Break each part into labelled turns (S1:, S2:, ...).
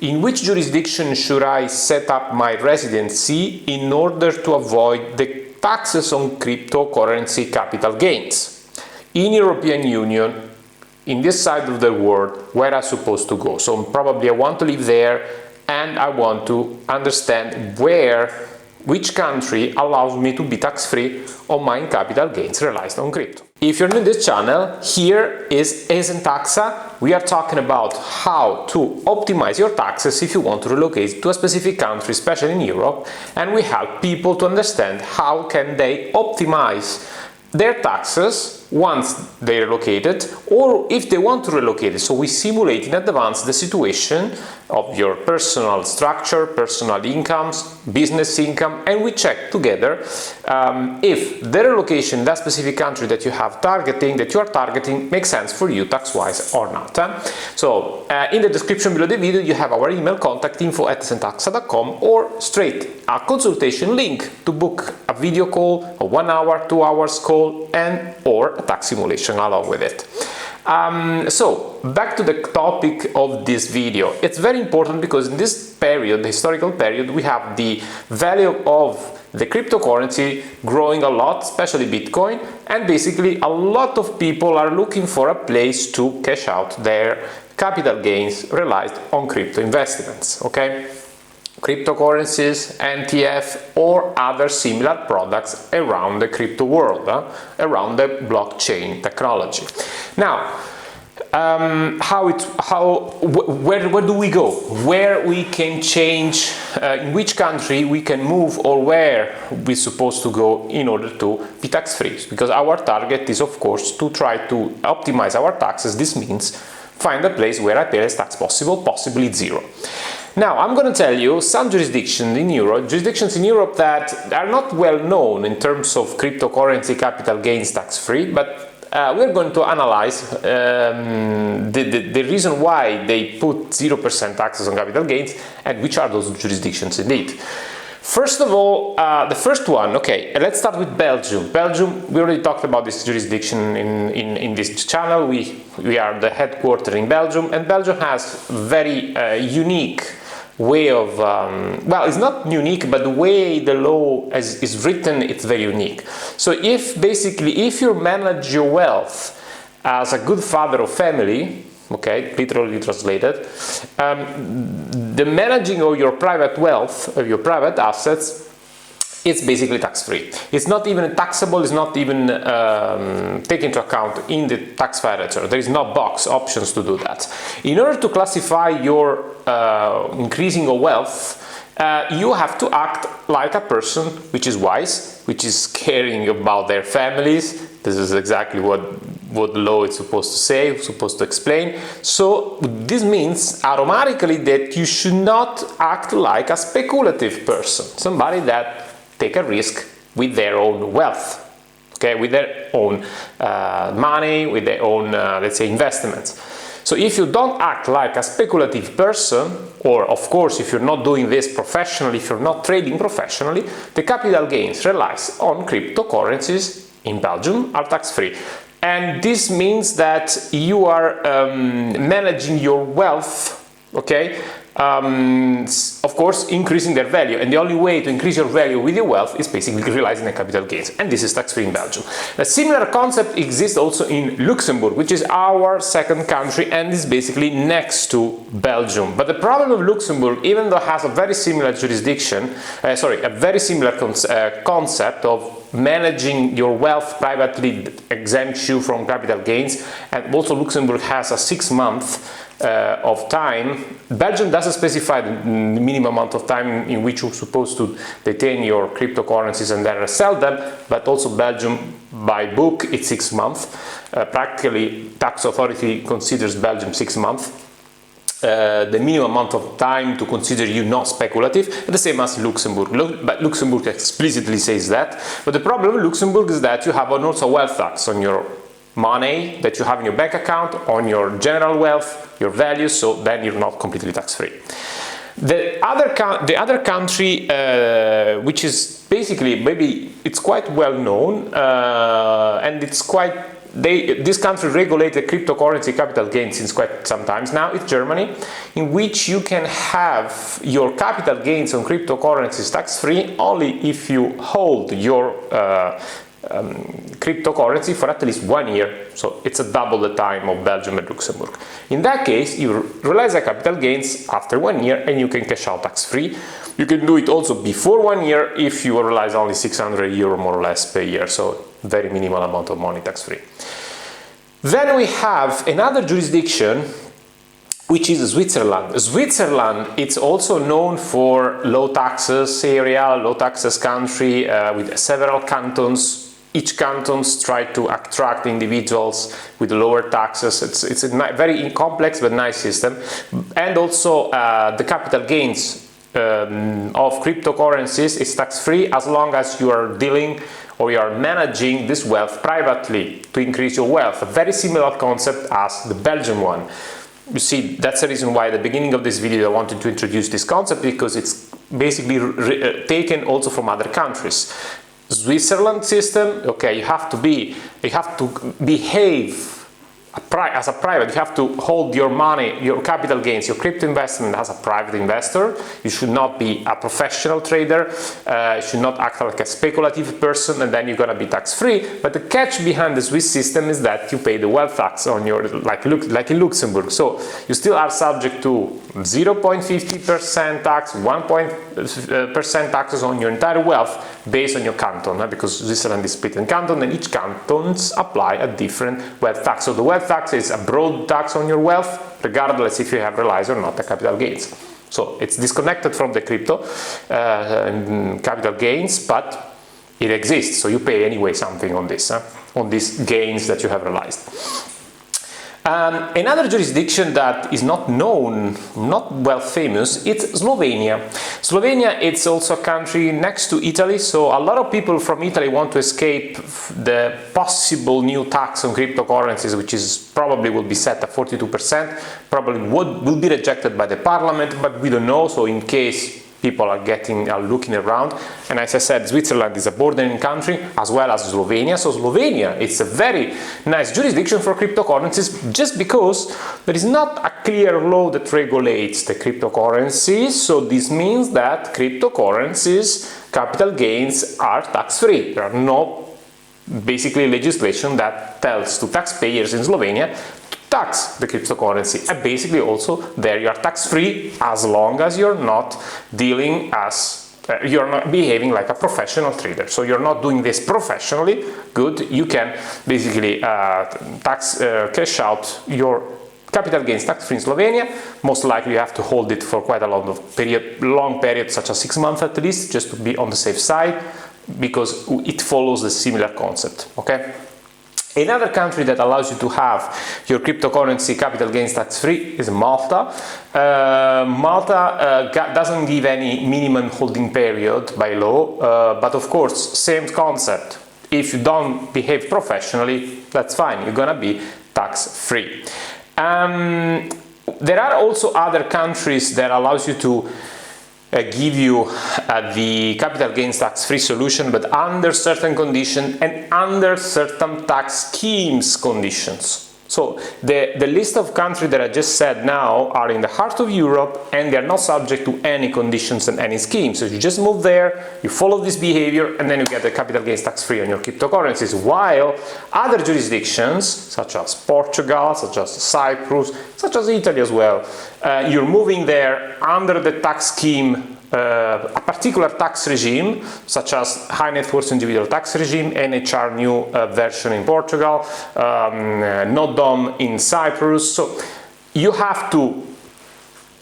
S1: In which jurisdiction should I set up my residency in order to avoid the taxes on cryptocurrency capital gains? In European Union, in this side of the world, where I'm supposed to go? So probably I want to live there and I want to understand which country allows me to be tax-free on my capital gains realized on crypto. If you're new to this channel, here is ESENtaxa. We are talking about how to optimize your taxes if you want to relocate to a specific country, especially in Europe, and we help people to understand how can they optimize their taxes once they relocated, or if they want to relocate it. So we simulate in advance the situation of your personal structure, personal incomes, business income, and we check together if the relocation in that specific country that you are targeting makes sense for you tax-wise or not. So in the description below the video you have our email, contact info@esentaxa.com, or straight a consultation link to book a video call, a 1 hour, 2 hours call, and or a tax simulation along with it. So back to the topic of this video. It's very important because in this period, the historical period, we have the value of the cryptocurrency growing a lot, especially Bitcoin, and basically a lot of people are looking for a place to cash out their capital gains realized on crypto investments, okay? Cryptocurrencies, NTF, or other similar products around the crypto world, around the blockchain technology. Now, where do we go? Where we can change, in which country we can move, or where we're supposed to go in order to be tax-free? Because our target is, of course, to try to optimize our taxes. This means find a place where I pay less tax possible, possibly zero. Now, I'm going to tell you some jurisdictions in Europe that are not well known in terms of cryptocurrency capital gains tax-free, but we're going to analyze the reason why they put 0% taxes on capital gains and which are those jurisdictions indeed. First of all, the first one, okay, let's start with Belgium. Belgium, we already talked about this jurisdiction in this channel. We are the headquarters in Belgium, and Belgium has very unique way of, well, it's not unique, but the way the law is written, it's very unique. So if you manage your wealth as a good father of family, okay, literally translated, the managing of your private wealth, of your private assets, it's basically tax-free. It's not even taxable, it's not even taken into account in the tax file return. There is no box options to do that. In order to classify your increasing of wealth, you have to act like a person which is wise, which is caring about their families. This is exactly what the law is supposed to say, supposed to explain. So this means automatically that you should not act like a speculative person, somebody that take a risk with their own wealth, okay, with their own money, with their own, let's say, investments. So if you don't act like a speculative person, or of course if you're not doing this professionally, if you're not trading professionally, the capital gains realized on cryptocurrencies in Belgium are tax-free. And this means that you are managing your wealth, okay, of course increasing their value, and the only way to increase your value with your wealth is basically realizing the capital gains, and this is tax-free in Belgium. A similar concept exists also in Luxembourg, which is our second country and is basically next to Belgium. But the problem of Luxembourg, even though it has a very similar jurisdiction, a very similar concept of managing your wealth privately exempts you from capital gains, and also Luxembourg has a 6 month of time. Belgium doesn't specify the minimum amount of time in which you're supposed to detain your cryptocurrencies and then resell them, but also Belgium by book it's 6 months. Practically tax authority considers Belgium 6 months. The minimum amount of time to consider you not speculative, the same as Luxembourg. But Luxembourg explicitly says that. But the problem with Luxembourg is that you have also wealth tax on your money that you have in your bank account, on your general wealth, your values, so then you're not completely tax-free. The other country, which is basically, maybe it's quite well known, and it's quite this country regulated cryptocurrency capital gains since quite some time now. It's Germany, in which you can have your capital gains on cryptocurrencies tax-free only if you hold your cryptocurrency for at least 1 year. So it's a double the time of Belgium and Luxembourg. In that case, you realize the capital gains after 1 year and you can cash out tax-free. You can do it also before 1 year if you realize only 600 euro more or less per year, so very minimal amount of money tax-free. Then we have another jurisdiction, which is Switzerland. Switzerland, it's also known for low taxes area, low taxes country with several cantons. Each cantons try to attract individuals with lower taxes. It's a very complex but nice system. And also the capital gains of cryptocurrencies is tax-free as long as you are dealing or you are managing this wealth privately to increase your wealth. A very similar concept as the Belgian one. You see, that's the reason why at the beginning of this video I wanted to introduce this concept, because it's basically taken also from other countries. Switzerland system, okay, you have to behave as a private, you have to hold your money, your capital gains, your crypto investment as a private investor. You should not be a professional trader, you should not act like a speculative person, and then you're gonna be tax-free. But the catch behind the Swiss system is that you pay the wealth tax on your, like in Luxembourg. So you still are subject to 0.50% tax, 1% taxes on your entire wealth based on your canton, because Switzerland is split in canton, and each cantons apply a different wealth tax. So the wealth tax is a broad tax on your wealth, regardless if you have realized or not the capital gains. So it's disconnected from the crypto capital gains, but it exists. So you pay anyway something on this, on these gains that you have realized. Another jurisdiction that is not known, not well famous, it's Slovenia. Slovenia, it's also a country next to Italy, so a lot of people from Italy want to escape the possible new tax on cryptocurrencies, which is probably will be set at 42%, probably will be rejected by the parliament, but we don't know, so in case people are looking around. And as I said, Switzerland is a bordering country as well as Slovenia. So Slovenia, it's a very nice jurisdiction for cryptocurrencies, just because there is not a clear law that regulates the cryptocurrencies. So this means that cryptocurrencies capital gains are tax-free. There are no basically legislation that tells to taxpayers in Slovenia tax the cryptocurrency, and basically also there you are tax-free as long as you're not dealing as you're not behaving like a professional trader. So you're not doing this professionally. Good, you can basically cash out your capital gains tax-free in Slovenia. Most likely you have to hold it for quite a long period, such as 6 months at least, just to be on the safe side, because it follows a similar concept. Okay. Another country that allows you to have your cryptocurrency capital gains tax-free is Malta. Malta doesn't give any minimum holding period by law, but of course, same concept. If you don't behave professionally, that's fine, you're gonna be tax-free. There are also other countries that allows you to give you the capital gains tax-free solution, but under certain conditions and under certain tax schemes conditions. So the list of countries that I just said now are in the heart of Europe, and they are not subject to any conditions and any schemes. So you just move there, you follow this behavior, and then you get the capital gains tax-free on your cryptocurrencies. While other jurisdictions, such as Portugal, such as Cyprus, such as Italy as well, you're moving there under the tax scheme, a particular tax regime, such as high net worth individual tax regime, NHR new version in Portugal, NODOM in Cyprus. So you have to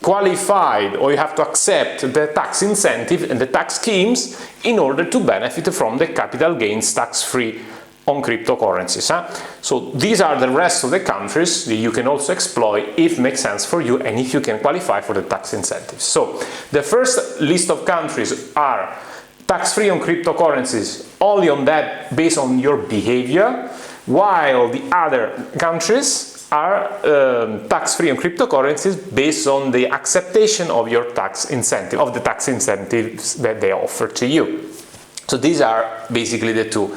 S1: qualify, or you have to accept the tax incentive and the tax schemes in order to benefit from the capital gains tax-free on cryptocurrencies. So these are the rest of the countries that you can also exploit if it makes sense for you and if you can qualify for the tax incentives. So the first list of countries are tax-free on cryptocurrencies only on that, based on your behavior, while the other countries are tax-free on cryptocurrencies based on the acceptation of your tax incentive, of the tax incentives that they offer to you. So these are basically the two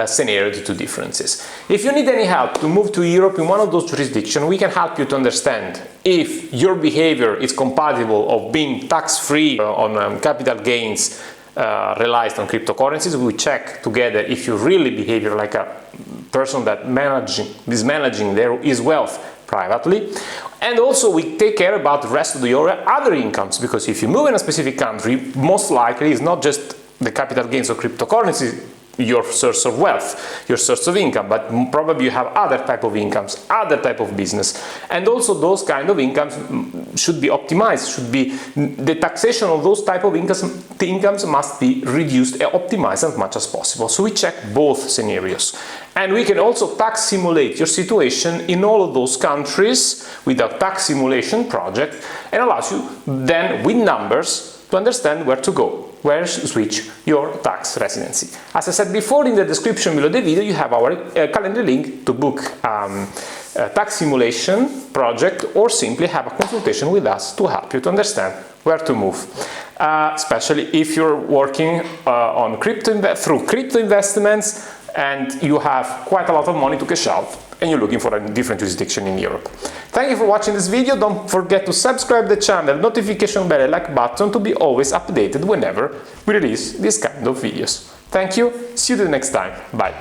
S1: scenarios, the two differences. If you need any help to move to Europe in one of those jurisdictions, we can help you to understand if your behavior is compatible of being tax-free on capital gains realized on cryptocurrencies. We check together if you really behave like a person that is managing his wealth privately. And also we take care about the rest of your other incomes, because if you move in a specific country, most likely it's not just the capital gains of cryptocurrency your source of wealth, your source of income, but probably you have other type of incomes, other type of business, and also those kind of incomes should be optimized, the taxation of those type of incomes must be reduced and optimized as much as possible. So we check both scenarios, and we can also tax simulate your situation in all of those countries with a tax simulation project, and allows you then with numbers to understand where to go, where to switch your tax residency. As I said before, in the description below the video you have our calendar link to book a tax simulation project, or simply have a consultation with us to help you to understand where to move. Especially if you're working on through crypto investments and you have quite a lot of money to cash out and you're looking for a different jurisdiction in Europe. Thank you for watching this video. Don't forget to subscribe the channel, notification bell and like button to be always updated whenever we release this kind of videos. Thank you, see you the next time, bye.